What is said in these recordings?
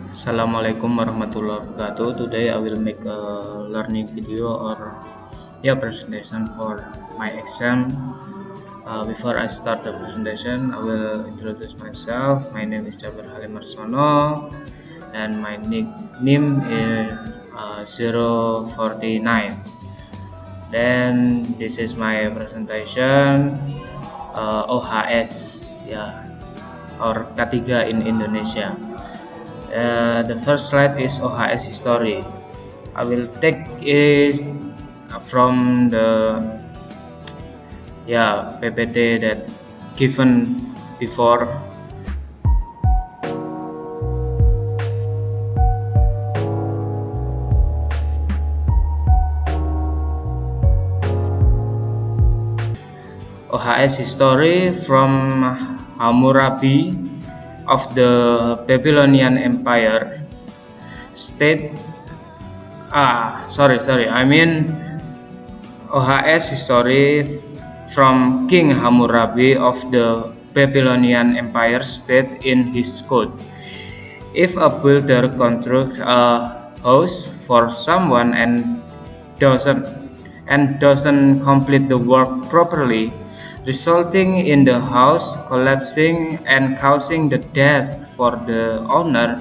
Assalamualaikum warahmatullahi wabarakatuh. Today I will make a learning video or presentation for my exam. Before I start the presentation, I will introduce myself. My name is Jabir Halim Marsono and my nickname is 049. Then this is my presentation OHS or K3 in Indonesia. The first slide is OHS history. I will take it from the PPT that given before. OHS history from Hammurabi of the Babylonian Empire state OHS history from King Hammurabi of the Babylonian Empire state in his code. If a builder constructs a house for someone and doesn't complete the work properly, resulting in the house collapsing and causing the death for the owner,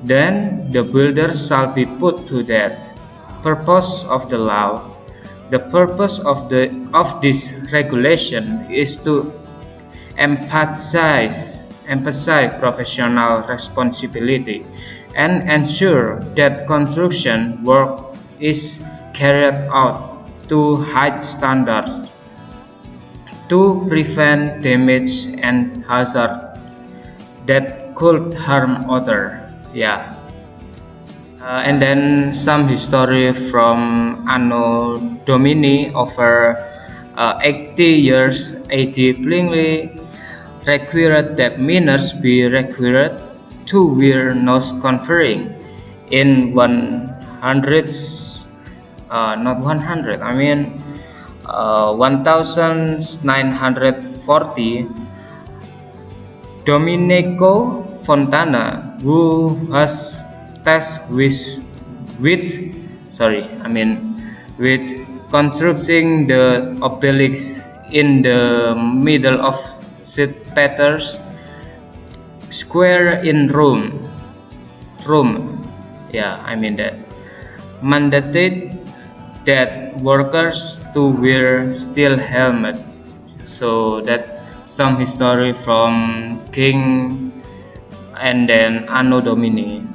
then the builder shall be put to death. Purpose of the law. The purpose of this regulation is to emphasize professional responsibility and ensure that construction work is carried out to high standards to prevent damage and hazard that could harm others. And then some history from Anno Domini over 80 years AD plainly required that miners be required to wear nose covering in 1940. Domenico Fontana, who was tasked with constructing the obelisk in the middle of St. Peter's Square in Rome, mandated that workers to wear steel helmet. So that some history from King and then Anno Domini.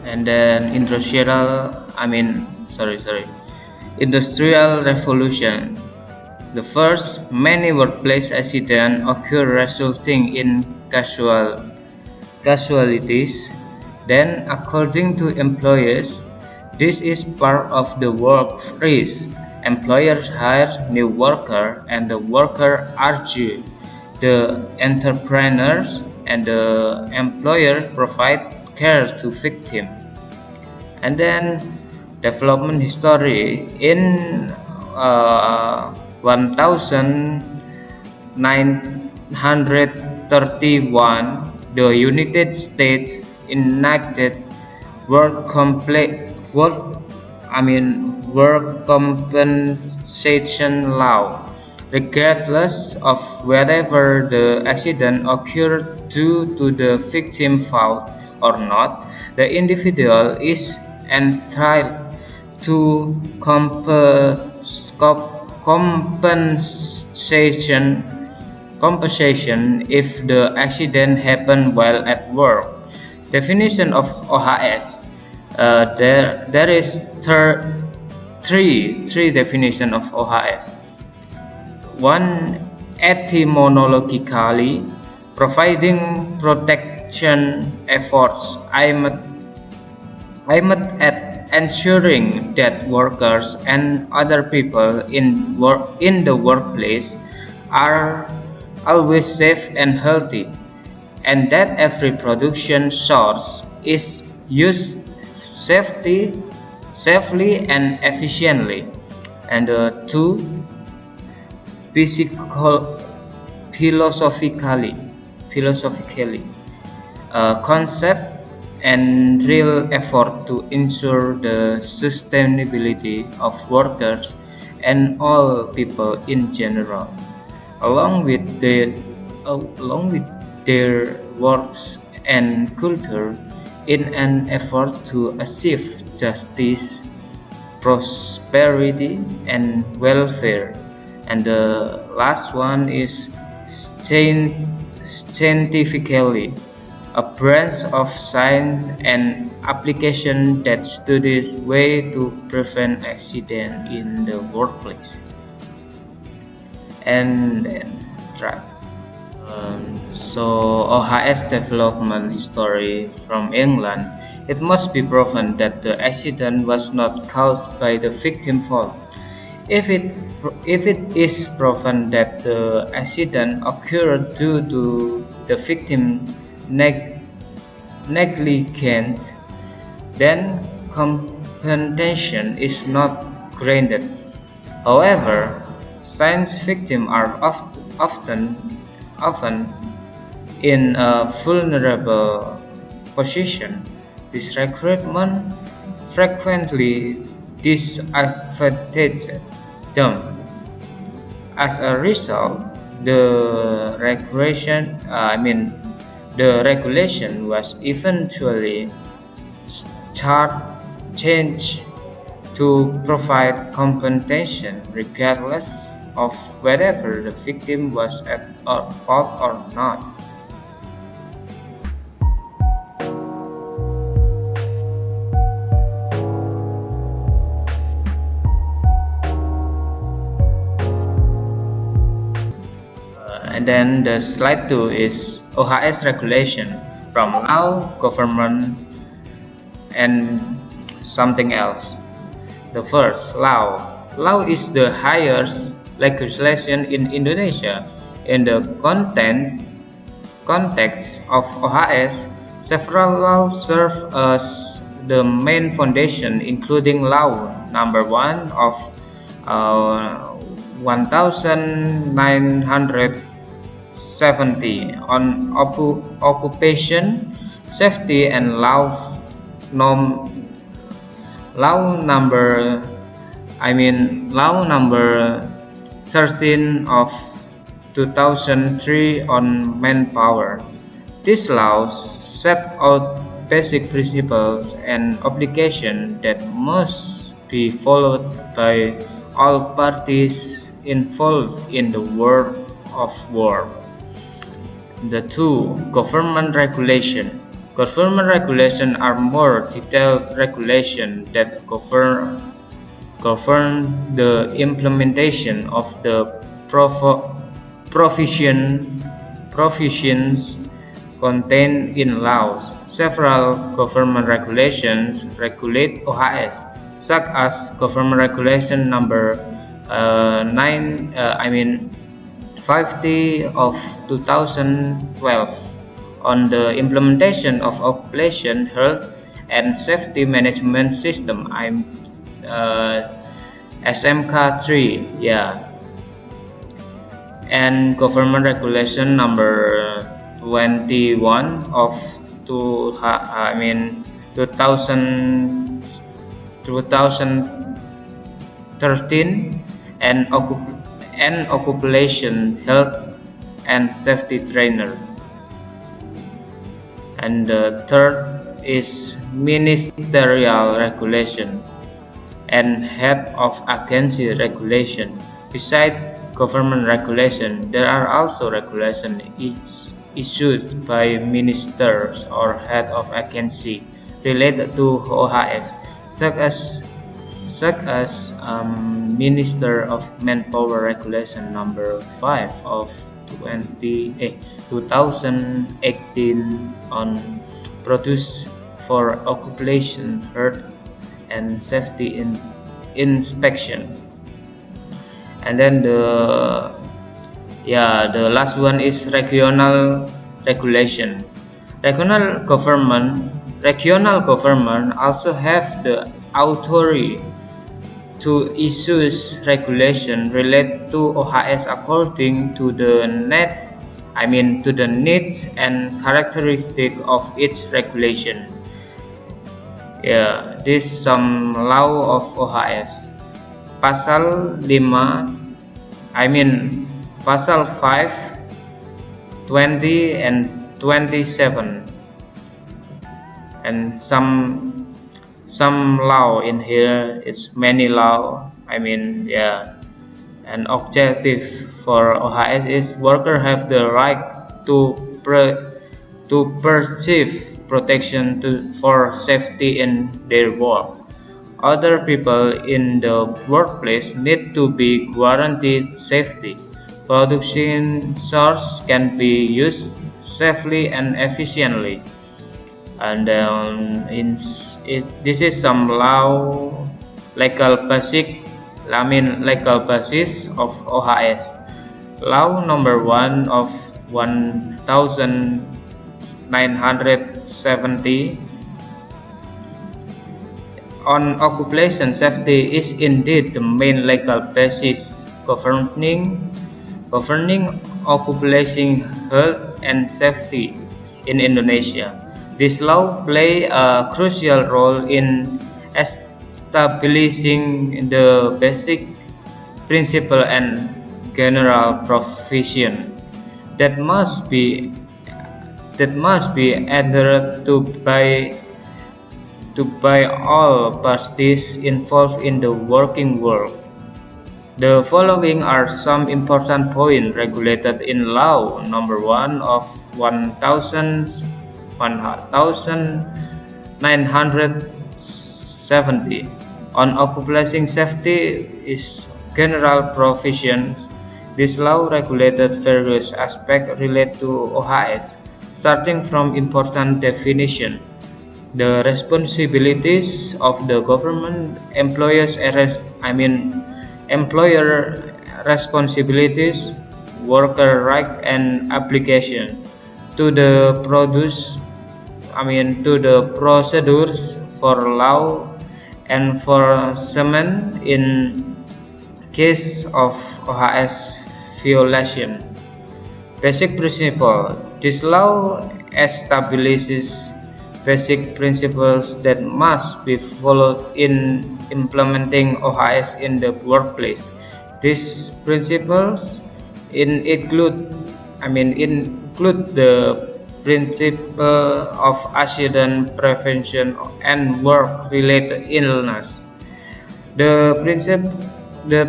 And then Industrial Revolution. The first many workplace accidents occur resulting in casualties. Then, according to employers, this is part of the work freeze. Employers hire new worker and the worker argue the entrepreneurs and the employer provide care to victim. And then development history in 1931, the United States enacted work compensation law. Regardless of whether the accident occurred due to the victim's fault or not, the individual is entitled to compensation if the accident happened while at work. Definition of OHS. There is three definition of OHS. One, etymologically, providing protection efforts aimed at ensuring that workers and other people in the workplace are always safe and healthy, and that every production source is used safely and efficiently. And two, philosophically, concept and real effort to ensure the sustainability of workers and all people in general, along with their works and culture in an effort to achieve justice, prosperity, and welfare. And the last one is scientifically, a branch of science and application that studies way to prevent accident in the workplace. And then, right. So OHS development history from England, it must be proven that the accident was not caused by the victim fault. If it if it is proven that the accident occurred due to the victim negligence, then compensation is not granted. However, science victims are often in a vulnerable position. This recruitment frequently disadvantages them. As a result, the regulation was eventually changed to provide compensation regardless of whether the victim was at fault or not. And then the slide 2 is OHS regulation from law, government, and something else. The first, law. Law is the highest legislation in Indonesia. In the context of OHS, several laws serve as the main foundation, including Law Number 1 of 1970 on occupation safety and nom, law number 13 of 2003 on manpower. These laws set out basic principles and obligations that must be followed by all parties involved in the world of work. The two, government regulation. Government regulation are more detailed regulations that govern the implementation of the provisions contained in laws. Several government regulations regulate OHS, such as Government Regulation Number 50 of 2012 on the implementation of occupational health and safety management system. SMK3, and Government Regulation Number 21 of 2013 and occupational health and safety trainer. And the third is ministerial regulation and head of agency regulation. Besides government regulation, there are also regulations issued by ministers or head of agency related to OHS, such as Minister of Manpower Regulation Number 5 of 2018 on produce for occupation health and safety inspection. And then the last one is regional regulation. Regional government also have the authority to issue regulation related to OHS according to the to the needs and characteristic of its regulation. Yeah, this some law of OHS. Pasal 5, I mean Pasal 5, 20 and 27, and some law in here. It's many law. Yeah. An objective for OHS is workers have the right to perceive protection for safety in their work. Other people in the workplace need to be guaranteed safety. Production source can be used safely and efficiently. And this is some law legal basic legal basis of OHS. Law number 1 of 1970 on occupational safety is indeed the main legal basis governing occupational health and safety in Indonesia. This law play a crucial role in establishing the basic principle and general provision that must be adhered to by all parties involved in the working world. The following are some important points regulated in Law number 1 of 1970 on occupational safety is general provisions. This law regulated various aspects related to OHS, starting from important definition. The responsibilities of the government employer responsibilities, worker right and obligation, to the procedures for law enforcement in case of OHS violation. Basic principle. This law establishes basic principles that must be followed in implementing OHS in the workplace. These principles include the principle of accident prevention and work-related illness. The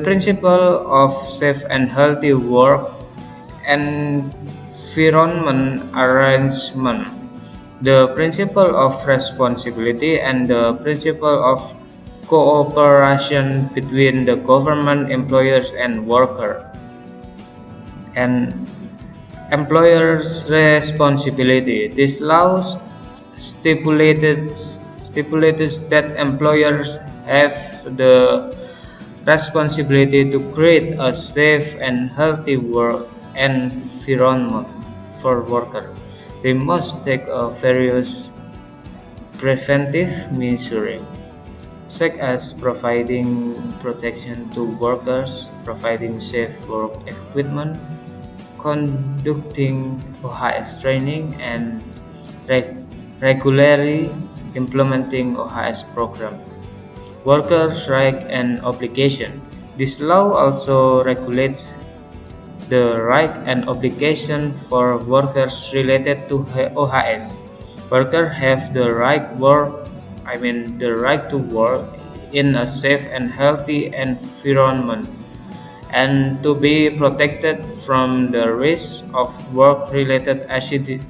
principle of safe and healthy work environment arrangement, the principle of responsibility, and the principle of cooperation between the government, employers, and worker. And employer's responsibility. This law stipulates that employers have the responsibility to create a safe and healthy work environment for workers. They must take various preventive measures, such as providing protection to workers, providing safe work equipment, conducting OHS training, and regularly implementing OHS program. Workers' rights and obligation. This law also regulates the right and obligation for workers related to OHS. Workers have the right to work in a safe and healthy environment, and to be protected from the risk of work-related accident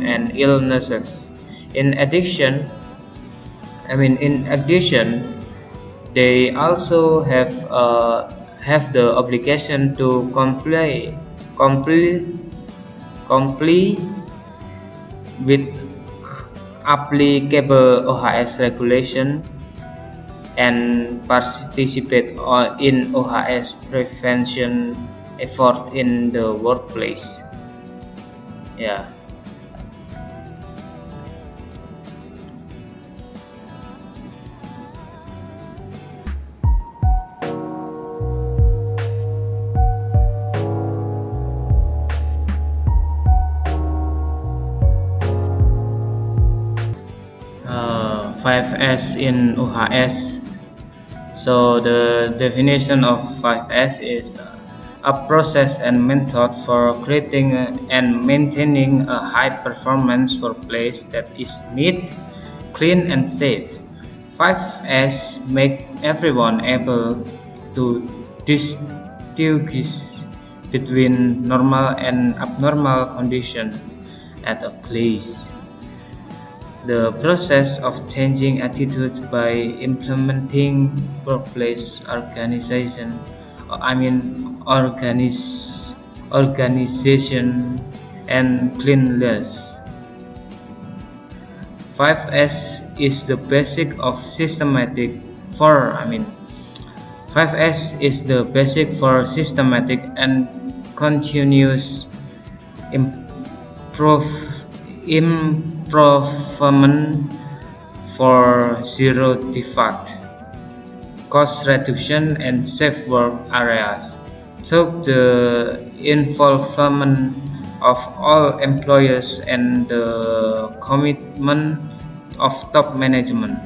and illnesses. In addition, they also have the obligation to comply with applicable OHS regulation and participate in OHS prevention effort in the workplace. Yeah. 5S in UHS. So the definition of 5S is a process and method for creating and maintaining a high performance workplace that is neat, clean and safe. 5S make everyone able to distinguish between normal and abnormal condition at a place. The process of changing attitudes by implementing workplace organization and cleanliness. 5S is the basic of systematic for I mean 5S is the basic for systematic and continuous improve, improvement for zero defect, cost reduction, and safe work areas. So the involvement of all employees and the commitment of top management.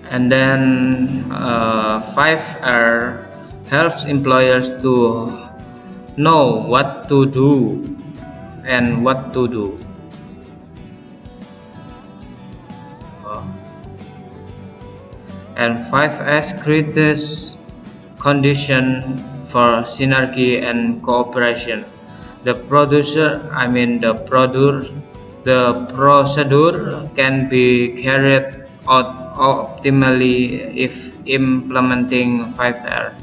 And then 5R helps employers to know what to do and what to do. And 5S creates condition for synergy and cooperation. The procedure can be carried out optimally if implementing 5R.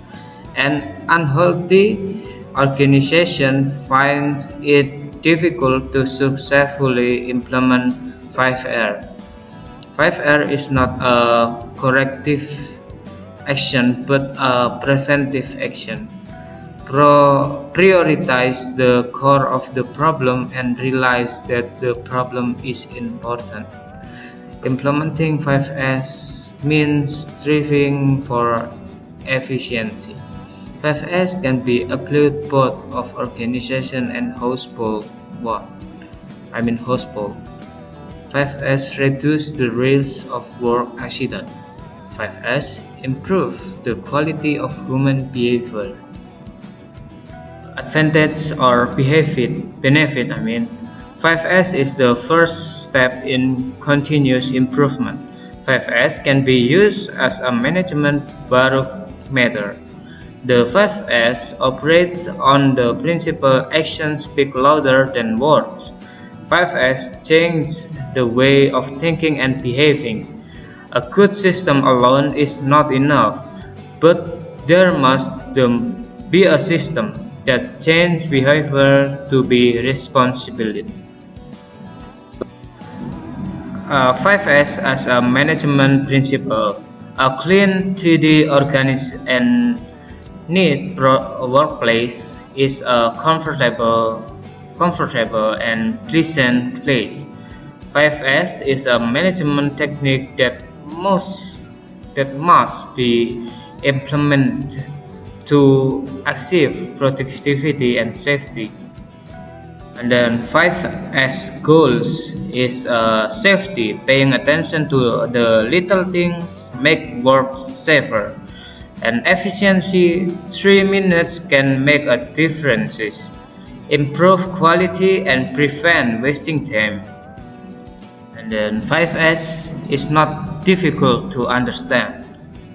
An unhealthy organization finds it difficult to successfully implement 5R. 5R is not a corrective action but a preventive action. Prioritize the core of the problem and realize that the problem is important. Implementing 5S means striving for efficiency. 5S can be applied both of organization and household. 5S reduce the risk of work accident. 5S improve the quality of human behavior. Advantage or benefit. 5S is the first step in continuous improvement. 5S can be used as a management barometer. The 5S operates on the principle actions speak louder than words. 5S changes the way of thinking and behaving. A good system alone is not enough, but there must be a system that changes behavior to be responsibility. 5S as a management principle. A clean, tidy, organized, and neat workplace is a comfortable and pleasant place. 5S is a management technique that must be implemented to achieve productivity and safety. And then 5S goals is safety, paying attention to the little things make work safer. And efficiency, 3 minutes can make a difference. Improve quality and prevent wasting time. And then 5S is not difficult to understand,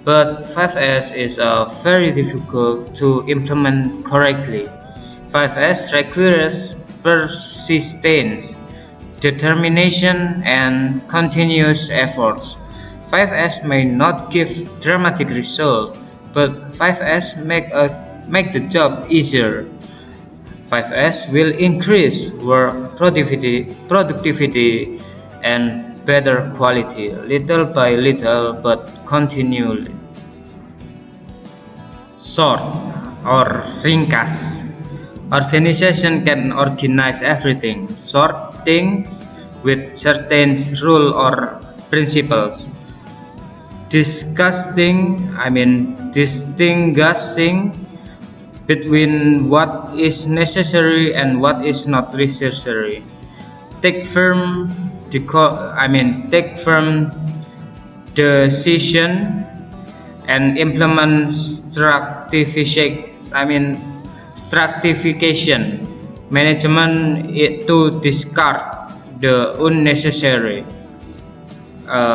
but 5S is very difficult to implement correctly. 5S requires persistence, determination, and continuous efforts. 5S may not give dramatic results, but 5S make the job easier. 5S will increase work productivity and better quality, little by little but continually. Short or ringkas. Organization can organize everything, short things with certain rule or principles. Distinguishing between what is necessary and what is not necessary. Take firm take firm decision and implement stratification management to discard the unnecessary.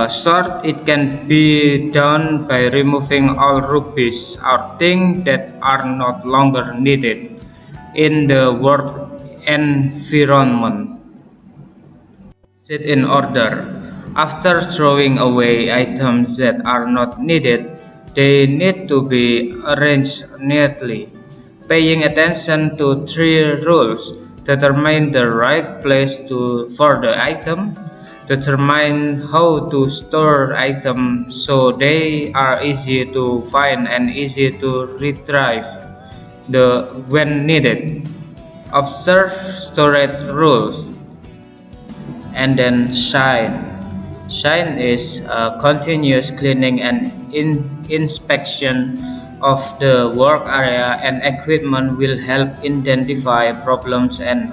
Short, it can be done by removing all rubbish or things that are not longer needed in the work environment. Set in order. After throwing away items that are not needed, they need to be arranged neatly. Paying attention to three rules: determine the right place for the item, determine how to store items so they are easy to find and easy to retrieve when needed. Observe storage rules. And then shine. Shine is a continuous cleaning and inspection of the work area and equipment will help identify problems and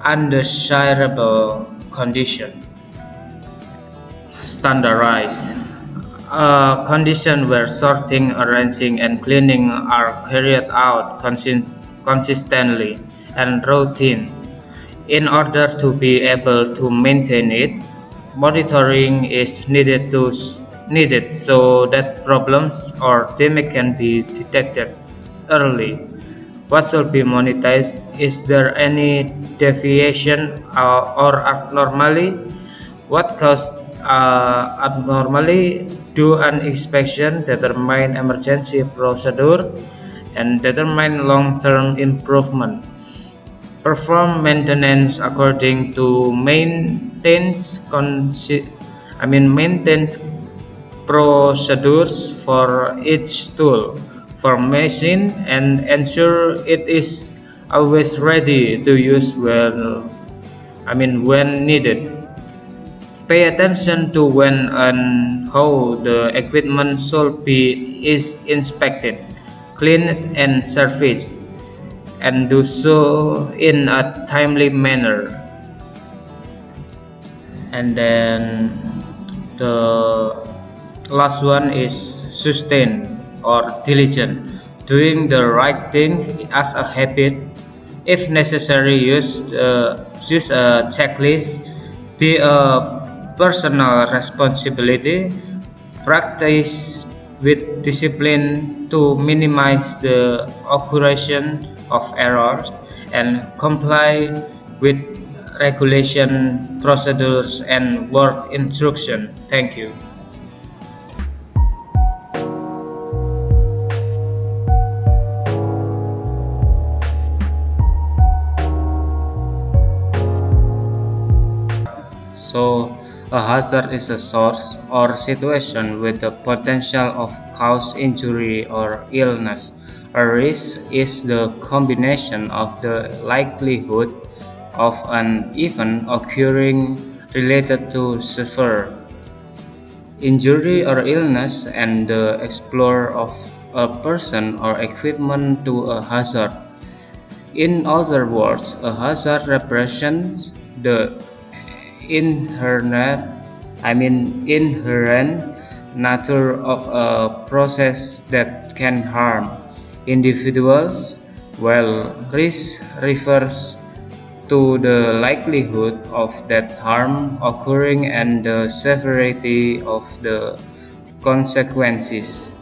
undesirable condition. Standardize. A condition where sorting, arranging, and cleaning are carried out consistently and routine. In order to be able to maintain it, monitoring is needed so that problems or damage can be detected early. What should be monetized? Is there any deviation or abnormality? What caused abnormally? Do an inspection, determine emergency procedure, and determine long-term improvement. Perform maintenance according to maintenance procedures for each tool for machine and ensure it is always ready to use when needed. Pay attention to when and how the equipment should be is inspected, cleaned and serviced, and do so in a timely manner. And then the last one is sustain or diligent, doing the right thing as a habit. If necessary, use a checklist. Be a personal responsibility. Practice with discipline to minimize the occurrence of errors and comply with regulation, procedures, and work instruction. Thank you. So, a hazard is a source or situation with the potential of cause injury or illness. A risk is the combination of the likelihood of an event occurring related to severe injury or illness and the exposure of a person or equipment to a hazard. In other words, a hazard represents the inherent inherent nature of a process that can harm individuals, while risk refers to the likelihood of that harm occurring and the severity of the consequences.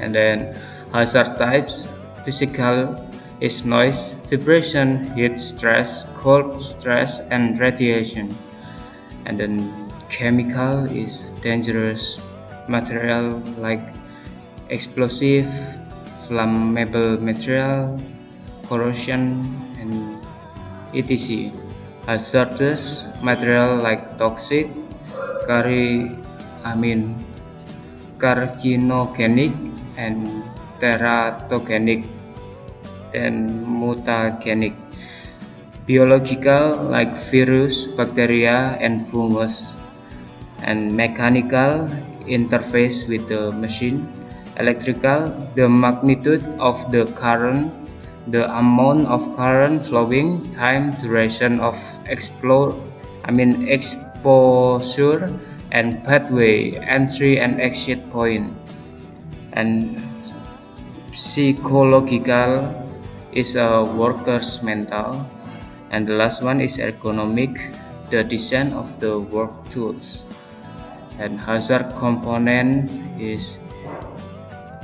And then hazard types: physical is noise, vibration, heat, stress, cold, stress, and radiation. And then chemical is dangerous material like explosive, flammable material, corrosion, and etc. Hazardous material like toxic, cari, I mean carcinogenic, and teratogenic and mutagenic. Biological like virus, bacteria, and fungus. And mechanical interface with the machine. Electrical, the magnitude of the current the amount of current flowing, time, duration of exposure, and pathway, entry and exit point. And psychological is a worker's mental, and the last one is ergonomic, the design of the work tools. And hazard component is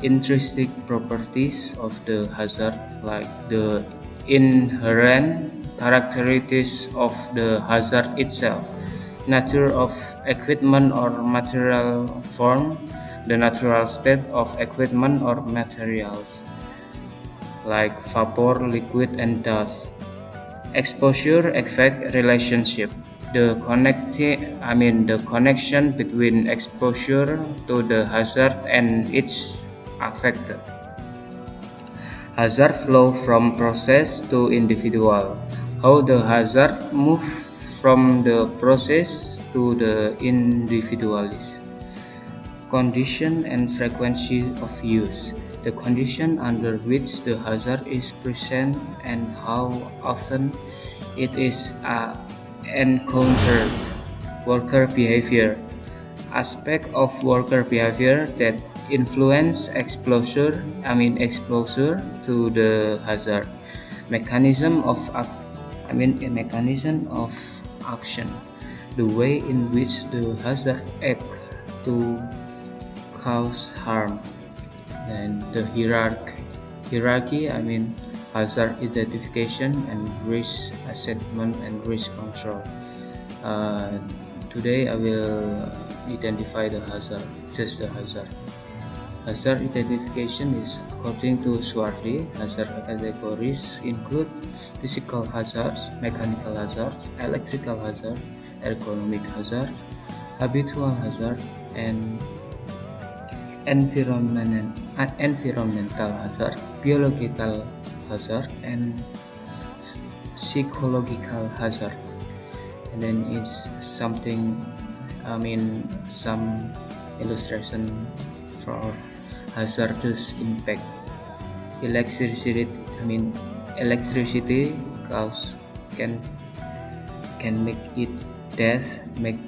intrinsic properties of the hazard, like the inherent characteristics of the hazard itself, nature of equipment or material form, the natural state of equipment or materials, like vapor, liquid, and dust. Exposure effect relationship, the connection between exposure to the hazard and its affected. Hazard flow from process to individual, how the hazard move from the process to the individualist. Condition and frequency of use, the condition under which the hazard is present and how often it is encountered. Worker behavior, aspect of worker behavior that influence exposure to the hazard. Mechanism of action, the way in which the hazard act to cause harm. And the hierarchy, hazard identification and risk assessment and risk control. Today I will identify the hazard, just the hazard. Hazard identification is, according to Swardi, hazard categories include physical hazards, mechanical hazards, electrical hazards, ergonomic hazard, habitual hazard, and environmental hazard, biological hazard, and psychological hazard. And then it's something, some illustration for hazardous impact. Electricity cause can make it death, make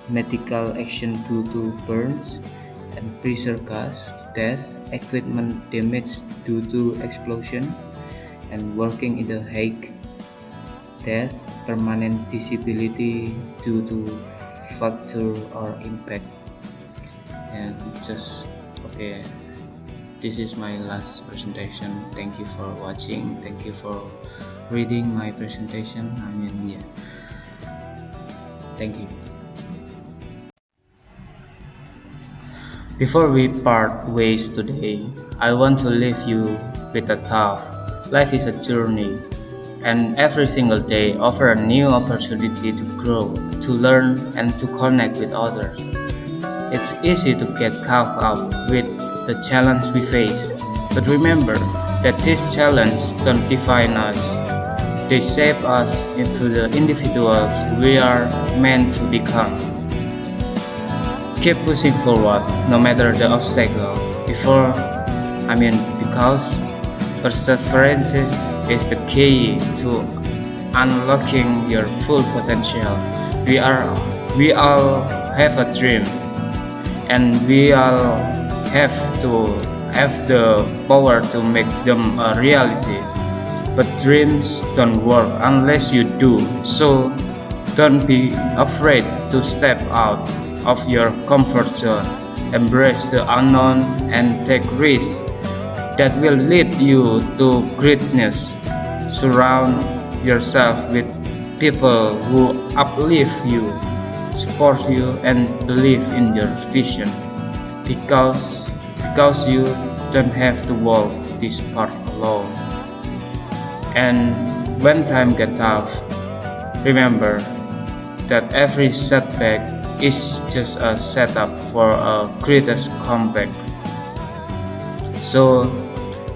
medical action due to burns, and pressure gas, death, equipment damage due to explosion, and working in the Hague, death, permanent disability due to fracture or impact. And just okay, this is my last presentation. Thank you for watching. Thank you for reading my presentation. Thank you. Before we part ways today, I want to leave you with a thought. Life is a journey, and every single day offers a new opportunity to grow, to learn, and to connect with others. It's easy to get caught up with the challenge we face, but remember that these challenges don't define us. They shape us into the individuals we are meant to become. Keep pushing forward, no matter the obstacle. Because perseverance is the key to unlocking your full potential. We all have a dream, and we all have the power to make them a reality. But dreams don't work unless you do. So don't be afraid to step out of your comfort zone. Embrace the unknown and take risks that will lead you to greatness. Surround yourself with people who uplift you, support you, and believe in your vision. Because you don't have to walk this path alone. And when time gets tough, remember that every setback is just a setup for a greatest comeback. So,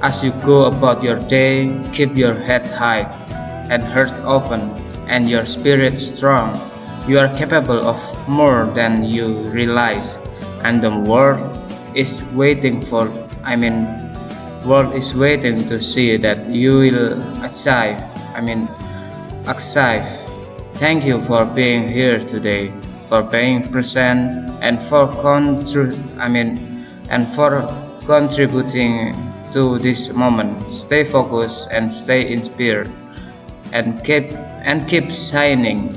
as you go about your day, keep your head high and heart open and your spirit strong. You are capable of more than you realize, and the world is waiting World is waiting to see that you will achieve. I mean, achieve. Thank you for being here today, for being present, and for and for contributing to this moment. Stay focused and stay inspired, and keep shining.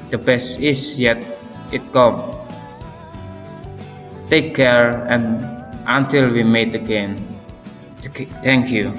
The best is yet it come. Take care and until we meet again. Thank you.